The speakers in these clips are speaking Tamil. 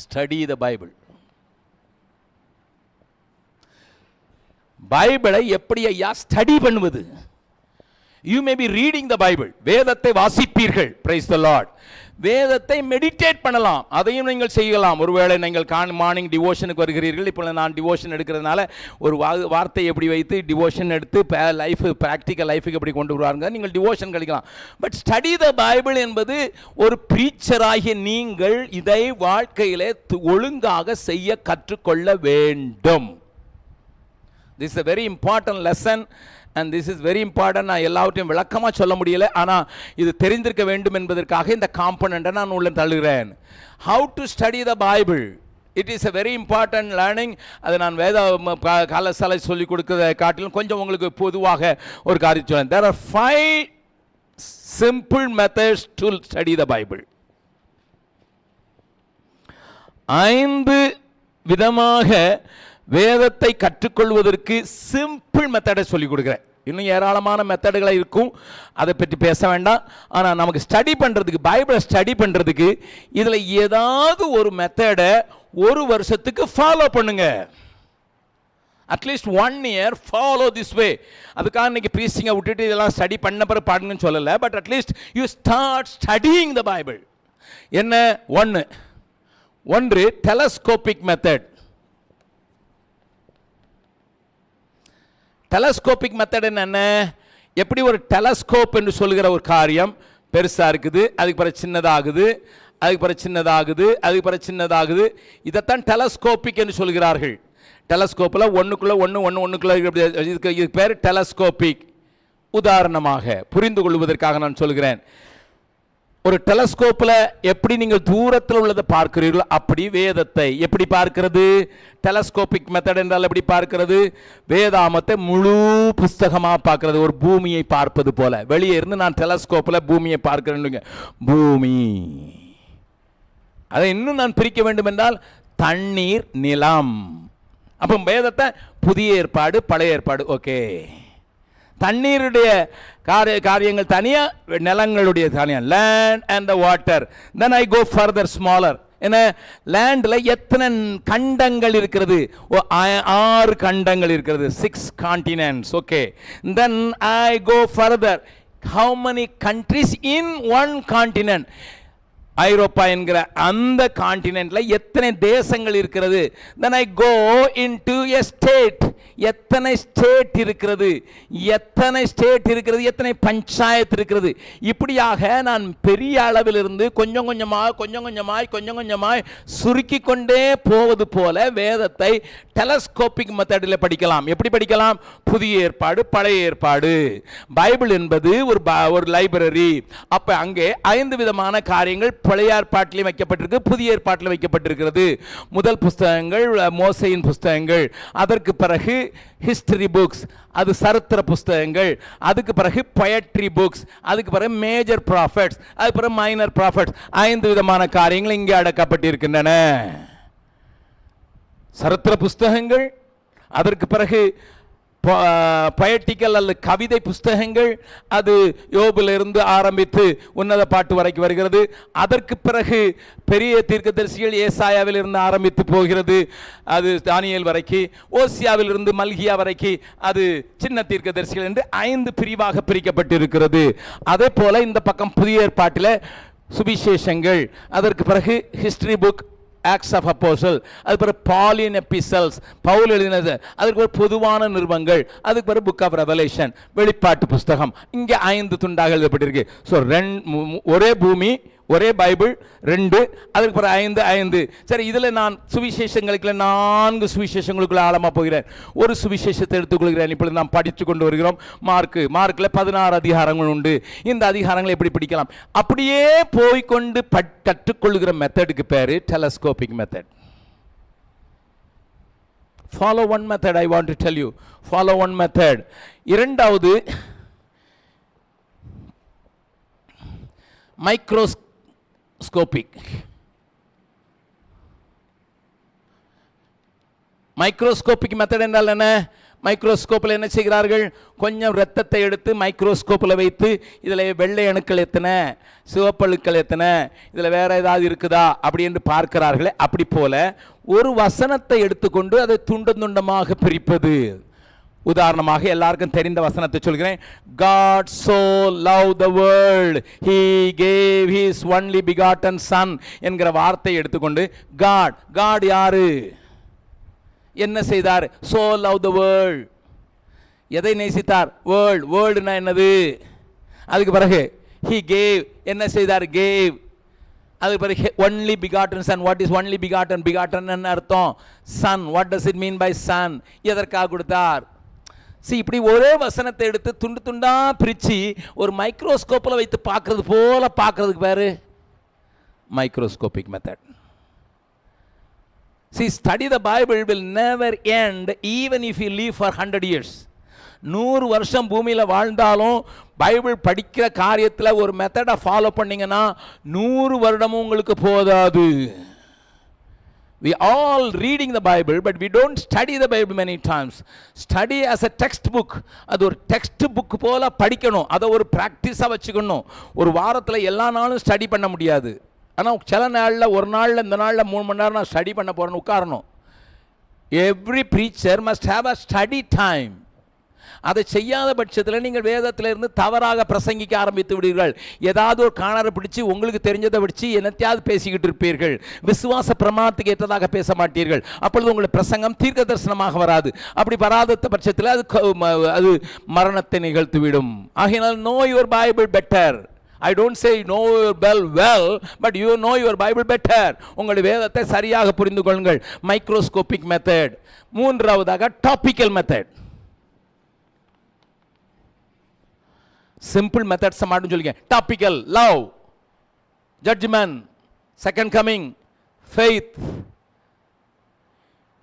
Study the Bible. பைபிளை எப்படி ஐயா ஸ்டடி பண்ணுவது? You may be reading the Bible. வேதத்தை வாசிப்பீர்கள். Praise the Lord. வேதத்தை மெடிடேட் பண்ணலாம், அதையும் நீங்கள் செய்யலாம். ஒருவேளை நீங்கள் மார்னிங் டிவோஷனுக்கு வருகிறீர்கள். இப்போ நான் டிவோஷன் எடுக்கிறதுனால ஒரு வார்த்தை எப்படி வைத்து டிவோஷன் எடுத்து லைஃப் ப்ராக்டிக்கல் லைஃபுக்கு எப்படி கொண்டு வருவாங்க, நீங்கள் டிவோஷன் கிடைக்கலாம். பட் ஸ்டடி த பைபிள் என்பது ஒரு ப்ரீச்சராகிய நீங்கள் இதை வாழ்க்கையிலே ஒழுங்காக செய்ய கற்றுக்கொள்ள வேண்டும். This is a very important lesson and this is very important. நான் எல்லாவற்றையும் விளக்கமாக சொல்ல முடியல, ஆனால் இது தெரிந்திருக்க வேண்டும் என்பதற்காக இந்த காம்பனண்ட்டை நான் உள்ள தள்ளுகிறேன். How to study the Bible. It is a very important learning. அது நான் வேத கலாசாலை சொல்லிக் கொடுக்கிறத காட்டிலும் கொஞ்சம் உங்களுக்கு பொதுவாக ஒரு காரியம் சொல்றேன். There are 5 simple methods to study the Bible. 5 விதமாக வேதத்தை கற்றுக்கொள்வதற்கு சிம்பிள் மெத்தடை சொல்லிக் கொடுக்குறேன். இன்னும் ஏராளமான மெத்தடுகளை இருக்கும், அதை பற்றி பேச வேண்டாம். ஆனால் நமக்கு ஸ்டடி பண்ணுறதுக்கு, பைபிளை ஸ்டடி பண்ணுறதுக்கு இதில் ஏதாவது ஒரு மெத்தடை ஒரு வருஷத்துக்கு ஃபாலோ பண்ணுங்க. At least 1 year follow this way. அதுக்காக இன்னைக்கு ப்ரீச்சிங்கை விட்டுட்டு இதெல்லாம் ஸ்டடி பண்ண பிறகு பாடுங்கன்னு சொல்லலை. But at least you start studying the Bible. என்ன? ஒன்று டெலஸ்கோபிக் மெத்தட். டெலஸ்கோபிக் மெத்தட் என்ன? எப்படி ஒரு டெலஸ்கோப் என்று சொல்லுகிற ஒரு காரியம் பெருசாக இருக்குது, அதுக்கு பிறகு சின்னதாகுது, அதுக்கு பிறகு சின்னதாகுது, அதுக்கு பிறகு சின்னதாகுது. இதைத்தான் டெலஸ்கோபிக் என்று சொல்கிறார்கள். டெலஸ்கோப்பில் ஒன்றுக்குள்ளே இதுக்கு பேர் டெலஸ்கோபிக். உதாரணமாக புரிந்து கொள்வதற்காக நான் சொல்கிறேன். ஒரு டெலஸ்கோப்பில் எப்படி நீங்கள் தூரத்தில் உள்ளதை பார்க்கிறீர்களோ அப்படி வேதத்தை எப்படி பார்க்கிறது? டெலஸ்கோபிக் மெத்தட் என்றால் எப்படி பார்க்கிறது? வேதாமத்தை முழு புஸ்தகமாக பார்க்கிறது, ஒரு பூமியை பார்ப்பது போல. வெளியே இருந்து நான் டெலஸ்கோப்பில் பூமியை பார்க்கிறேன். பூமி அதை இன்னும் நான் பிரிக்க வேண்டும் என்றால் தண்ணீர், நிலம். அப்போ வேதத்தை புதிய ஏற்பாடு, பழைய ஏற்பாடு. ஓகே, தண்ணீருடைய காரியங்கள் தனியா, நிலங்களுடைய தனியா, land and the water. Then I go further smaller. என்ன? லேண்டில் எத்தனை கண்டங்கள் இருக்கிறது? 6 கண்டங்கள் இருக்கிறது, 6 continents. Okay, then I go further. how many countries in one continent? ஐரோப்பா என்கிற அந்த கான்டினென்ட்ல எத்தனை தேசங்கள் இருக்கிறது? then I go into a state. எத்தனை ஸ்டேட் இருக்கிறது, எத்தனை ஸ்டேட் இருக்கிறது, எத்தனை பஞ்சாயத்து இருக்கிறது. இப்படியாக நான் பெரிய அளவிலிருந்து கொஞ்சம் கொஞ்சமாய் சுருக்கி கொண்டே போவது போல வேதத்தை டெலஸ்கோபிக் மெத்தடில் படிக்கலாம். எப்படி படிக்கலாம்? புதிய ஏற்பாடு, பழைய ஏற்பாடு. பைபிள் என்பது ஒரு லைப்ரரி. அப்ப அங்கே 5 விதமான காரியங்கள் பழைய ஏற்பாட்டிலும் வைக்கப்பட்டிருக்கு, புதிய ஏற்பாட்டிலும் வைக்கப்பட்டிருக்கிறது. முதல் புஸ்தகங்கள் மோசேயின் புஸ்தகங்கள், அதற்கு பிறகு ஹிஸ்டரி புக்ஸ், அது சரித்திர புஸ்தகங்கள், அதுக்கு பிறகு பொயட்ரி புக்ஸ், அதுக்கு பிறகு மேஜர் ப்ராஃபட்ஸ், அதுக்கு பிறகு மைனர் ப்ராஃபட்ஸ். 5 விதமான காரியங்கள் இங்கே அடக்கப்பட்டிருக்கின்றன. சரித்திர புஸ்தகங்கள், அதற்கு பிறகு பொயட்டிக்கல் அல்லது கவிதை புஸ்தகங்கள், அது யோபிலிருந்து ஆரம்பித்து உன்னத பாட்டு வரைக்கும் வருகிறது. அதற்கு பிறகு பெரிய தீர்க்கதரிசிகள் ஏசாயாவில் இருந்து ஆரம்பித்து போகிறது, அது தானியேல் வரைக்கும். ஓசியாவில் இருந்து மல்கியா வரைக்கும் அது சின்ன தீர்க்கதரிசிகள் என்று 5 பிரிவாக பிரிக்கப்பட்டிருக்கிறது. அதே போல இந்த பக்கம் புதிய ஏற்பாட்டில் சுவிசேஷங்கள், அதற்கு பிறகு history book, acts of apostle, அது பிறகு பாலியன் எபிசல்ஸ், பவுல் எழுதினது, அதுக்கு பிறகு பொதுவான நிருபங்கள், அதுக்கு பிறகு புக் ஆஃப் ரெவலேஷன், வெளிப்பாட்டு புஸ்தகம். இங்கே 5 துண்டாக எழுதப்பட்டிருக்கு. ஸோ ஒரே பூமி, ஒரே பைபிள், 2, அதுக்கு பிறகு 5. சரி, இதில் நான் சுவிசேஷங்களுக்குள்ள 4 சுவிசேஷங்களுக்குள்ள ஆழமாக போகிறேன். ஒரு சுவிசேஷத்தை எடுத்துக்கொள்கிறேன். இப்பொழுது நாம் படித்து கொண்டு வருகிறோம் மார்க்கில் 16 அதிகாரங்கள் உண்டு. இந்த அதிகாரங்களை எப்படி படிக்கலாம்? அப்படியே போய்கொண்டு கற்றுக்கொள்கிற மெத்தடுக்கு பேரு telescopic method. Follow one method. I want to tell you. Follow one method. இரண்டாவது மைக்ரோஸ்கோபிக். மைக்ரோஸ்கோபிக் மெத்தட் என்றால் என்ன? மைக்ரோஸ்கோப்பில் என்ன செய்கிறார்கள்? கொஞ்சம் இரத்தத்தை எடுத்து மைக்ரோஸ்கோப்பில் வைத்து இதில் வெள்ளை அணுக்கள் எத்தனை, சிவப்பணுக்கள் எத்தனை, இதில் வேற ஏதாவது இருக்குதா அப்படி என்று பார்க்கிறார்களே, அப்படி போல ஒரு வசனத்தை எடுத்துக்கொண்டு அதை துண்டம் துண்டமாக பிரிப்பது. உதாரணமாக எல்லாருக்கும் தெரிந்த வசனத்தை சொல்கிறேன். God so loved the world, he gave his only begotten son என்கிற வார்த்தை எடுத்துக்கொண்டு God யாரு, என்ன செய்தார்? so loved the world, எதை நேசித்தார்? வேர்ல்டுனா என்னது? அதுக்கு பிறகு he gave, என்ன செய்தார்? gave. அதுக்கு பிறகு only begotten son. what is only begotten? begotten என்ன அர்த்தம்? son. what does it mean by son? எதற்காக கொடுத்தார்? இப்படி ஒரே வசனத்தை எடுத்து துண்டு துண்டா பிரிச்சு ஒரு மைக்ரோஸ்கோப்பில் வைத்து பார்க்கறது போல பார்க்கறதுக்கு பேரு microscopic method. study the Bible will never end even if you live for 100 years. 100 வருஷம் பூமியில் வாழ்ந்தாலும் பைபிள் படிக்கிற காரியத்தில் ஒரு மெத்தடை ஃபாலோ பண்ணீங்கன்னா 100 வருடமும் உங்களுக்கு போதாது. We all reading the Bible, but we don't study the Bible many times. Study as a textbook. அது ஒரு டெக்ஸ்ட் புக் போல படிக்கணும். அதை ஒரு ப்ராக்டிஸாக வச்சுக்கணும். ஒரு வாரத்தில் எல்லா நாளும் ஸ்டடி பண்ண முடியாது. ஆனால் சில நாளில், ஒரு நாளில், இந்த நாளில் 3 மணி நேரம் நான் ஸ்டடி பண்ண போகிறேன்னு உட்காரணும். Every preacher must have a study time. அதை செய்யாத பட்சத்தில் நீங்கள் வேதத்திலிருந்து தவறாக பிரசங்கிக்க ஆரம்பித்து விடுவீர்கள். ஏதாவது ஒரு காணரை பிடிச்சி உங்களுக்கு தெரிஞ்சதை பிடிச்சி என்னத்தையாவது பேசிக்கிட்டு இருப்பீர்கள். விசுவாச பிரமாணத்துக்கு ஏற்றதாக பேச மாட்டீர்கள். அப்பொழுது உங்களுடைய பிரசங்கம் தீர்க்க தரிசனமாக வராது. அப்படி வராத பட்சத்தில் அது மரணத்தை நிகழ்த்திவிடும். ஆகையினால் know your Bible better. I don't say know your Bible well, but you know your Bible better. உங்களுடைய வேதத்தை சரியாக புரிந்து கொள்ளுங்கள். Microscopic method. மூன்றாவதாக டாபிக்கல் மெத்தட். சிம்பிள் மெத்தட்ஸ் மட்டும் சொல்லுங்க. Topical, love, judgement, second coming, faith.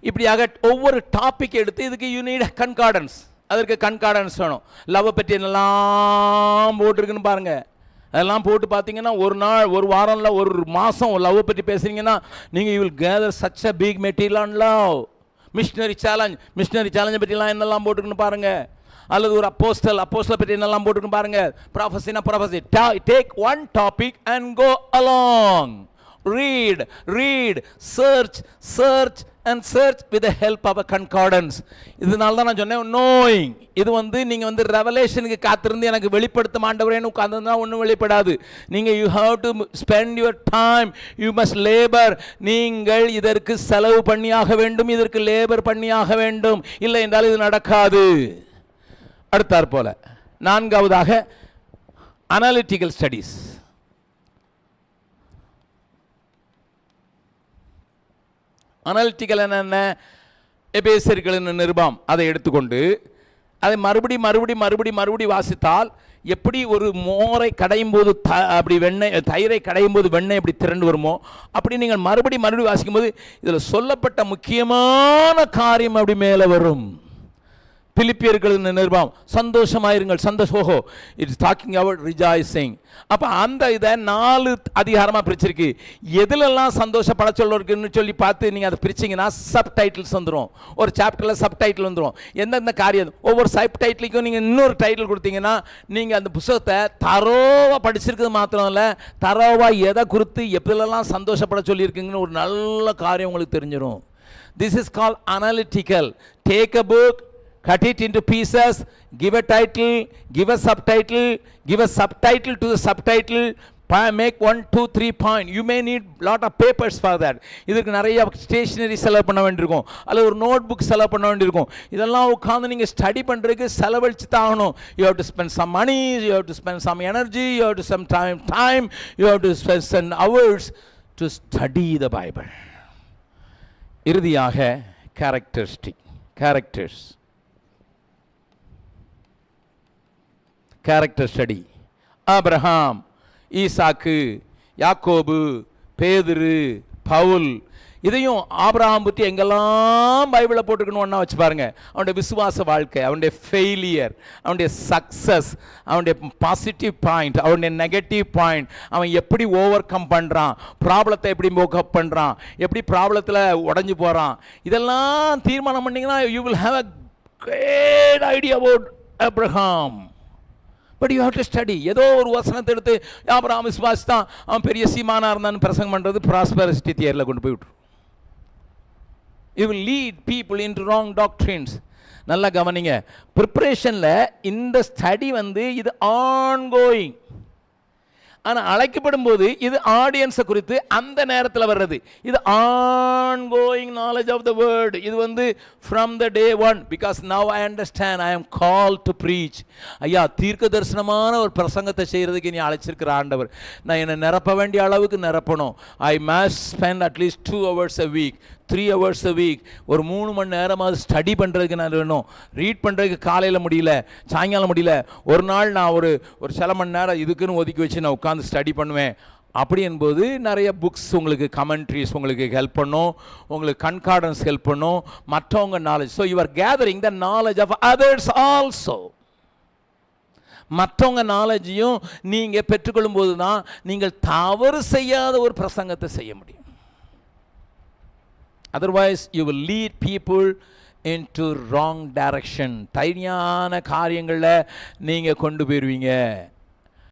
இப்படியாக ஒவ்வொரு டாபிக் எடுத்து இதுக்கு யூ நீட் கன்கார்டன்ஸ். அதற்கு கன்கார்டன்ஸ் வேணும். லவ் பற்றி என்னெல்லாம் போட்டிருக்குன்னு பாருங்க. அதெல்லாம் போட்டு பார்த்தீங்கன்னா ஒரு நாள், ஒரு வாரம்ல, ஒரு மாதம் லவ் பற்றி பேசுறீங்கன்னா நீங்கள் you will gather such a big material on love. Missionary challenge பற்றிலாம் என்னெல்லாம் போட்டுருக்குன்னு பாருங்க. அல்லது ஒரு அப்போஸ்டல் பற்றி என்னெல்லாம் போட்டுருக்குன்னு பாருங்க. Prophecy. Take one topic and go along. read, search and search with the help of a concordance. இதனால தான் நான் சொன்னேன் knowing. இது நீங்க ரெவலேஷனுக்கு காத்திருந்து எனக்கு வெளிப்படுத்த ஆண்டவரேன்னு உட்கார்ந்தா ஒன்றும் வெளிப்படாது. நீங்க you have to spend your time, you must labor. நீங்கள் இதற்கு செலவு பண்ணியாக வேண்டும், இதற்கு லேபர் பண்ணியாக வேண்டும். இல்லை என்றால் இது நடக்காது. அடுத்தாற் போல நான்காவதாக அனாலிட்டிக்கல் ஸ்டடீஸ். அனாலிட்டிக்கல் என்ன? எபேசியர்களின் நிருபம் அதை எடுத்துக்கொண்டு அதை மறுபடி வாசித்தால் எப்படி ஒரு மோரை கடையும் போது அப்படி தயிரை கடையும் போது வெண்ணெய் எப்படி திரண்டு வருமோ அப்படி நீங்கள் மறுபடி வாசிக்கும் போது இதில் சொல்லப்பட்ட முக்கியமான காரியம் அப்படி மேலே வரும். பிலிப்பியர்களின் நிருபம் சந்தோஷமாயிருங்கள், சந்தோஷம். It's talking about rejoicing. அப்போ அந்த இதை 4 அதிகாரமாக பிரிச்சிருக்கு. எதுலெல்லாம் சந்தோஷப்பட சொல்லிருக்குன்னு சொல்லி பார்த்து நீங்கள் அதை பிரிச்சிங்கன்னா சப்டைட்டில்ஸ் வந்துடும். ஒரு சாப்டரில் சப்டைட்டில் வந்துடும். எந்தெந்த காரியம் ஒவ்வொரு சப்டைட்டிலுக்கும் நீங்கள் இன்னொரு டைட்டில் கொடுத்தீங்கன்னா நீங்கள் அந்த புத்தகத்தை தரோவாக படிச்சிருக்கிறது மாத்திரம் இல்லை, தரோவாக எதை குறித்து எப்படிலெல்லாம் சந்தோஷப்பட சொல்லியிருக்குங்கன்னு ஒரு நல்ல காரியம் உங்களுக்கு தெரிஞ்சிடும். This is called analytical. Take a book, cut it into pieces, give a title, give a subtitle to the subtitle, make 1, 2, 3 point. You may need lot of papers for that. இதுக்கு நிறைய ஸ்டேஷனரி செலவு பண்ண வேண்டியிருக்கும், அல்லது ஒரு நோட் புக் செலவு பண்ண வேண்டியிருக்கும். இதெல்லாம் உட்காந்து நீங்கள் ஸ்டடி பண்ணுறதுக்கு செலவழிச்சு தான் ஆகணும். You have to spend some money, you have to spend some energy, you have to spend time, you have to spend hours to study the Bible. இறுதியாக கேரக்டர் ஸ்டடி. ஆபிரகாம், ஈசாக்கு, யாக்கோபு, பேதுரு, பவுல் இதையும் ஆபிரகாம் பற்றி எங்கெல்லாம் பைபிளில் போட்டுக்கணும்னா வச்சு பாருங்க. அவனுடைய விசுவாச வாழ்க்கை, அவனுடைய ஃபெயிலியர், அவனுடைய சக்ஸஸ், அவனுடைய பாசிட்டிவ் பாயிண்ட், அவனுடைய நெகட்டிவ் பாயிண்ட், அவன் எப்படி ஓவர் கம் பண்ணுறான், ப்ராப்ளத்தை எப்படி மோக்கப் பண்ணுறான், எப்படி ப்ராப்ளத்தில் உடஞ்சி போகிறான், இதெல்லாம் தீர்மானம் பண்ணிங்கன்னா you will have a great idea about Abraham. But you have to study. ஏதோ ஒரு வசனத்தை எடுத்து ஆபிரகாம் விசுவாசித்தான், அவன் பெரிய சீமானா இருந்தான்னு பிரசங்கம் பண்ணுறது ப்ராஸ்பரிட்டி தியரியில் கொண்டு போய் விட்டுரு. You will lead people in to wrong doctrines. நல்லா கவனிங்க, ப்ரிப்பரேஷனில் இந்த ஸ்டடி இது ஆன்கோயிங். ஆனால் அழைக்கப்படும் போது இது ஆடியன்ஸை குறித்து அந்த நேரத்தில் வர்றது. இது ongoing knowledge of the word. இது from the day one, because now I understand I am call to preach. ஐயா, தீர்க்க தரிசனமான ஒரு பிரசங்கத்தை செய்கிறதுக்கு நீ அழைச்சிருக்கிற ஆண்டவர். நான் என்னை நிரப்ப வேண்டிய அளவுக்கு நிரப்பணும். I must spend at least 2 hours a week, 3 hours a week. ஒரு 3 மணி நேரமாவது ஸ்டடி பண்ணுறதுக்கு நான் வேணும். ரீட் பண்ணுறதுக்கு காலையில் முடியல, சாயங்காலம் முடியல, ஒரு நாள் நான் ஒரு சில மணி நேரம் இதுக்குன்னு ஒதுக்கி வச்சு நான் உட்காந்து ஸ்டடி பண்ணுவேன். அப்படி என்பது நிறைய புக்ஸ் உங்களுக்கு, கமெண்ட்ரிஸ் உங்களுக்கு ஹெல்ப் பண்ணும், உங்களுக்கு கன்கார்டன்ஸ் ஹெல்ப் பண்ணும், மற்றவங்க knowledge. So you are gathering the knowledge of others also. மற்றவங்க நாலேஜையும் நீங்கள் பெற்றுக்கொள்ளும் போது தான் நீங்கள் தவறு செய்யாத ஒரு பிரசங்கத்தை செய்ய முடியும். Otherwise, you will lead people into wrong direction. தனியான காரியங்களில் நீங்கள் கொண்டு போயிருவீங்க.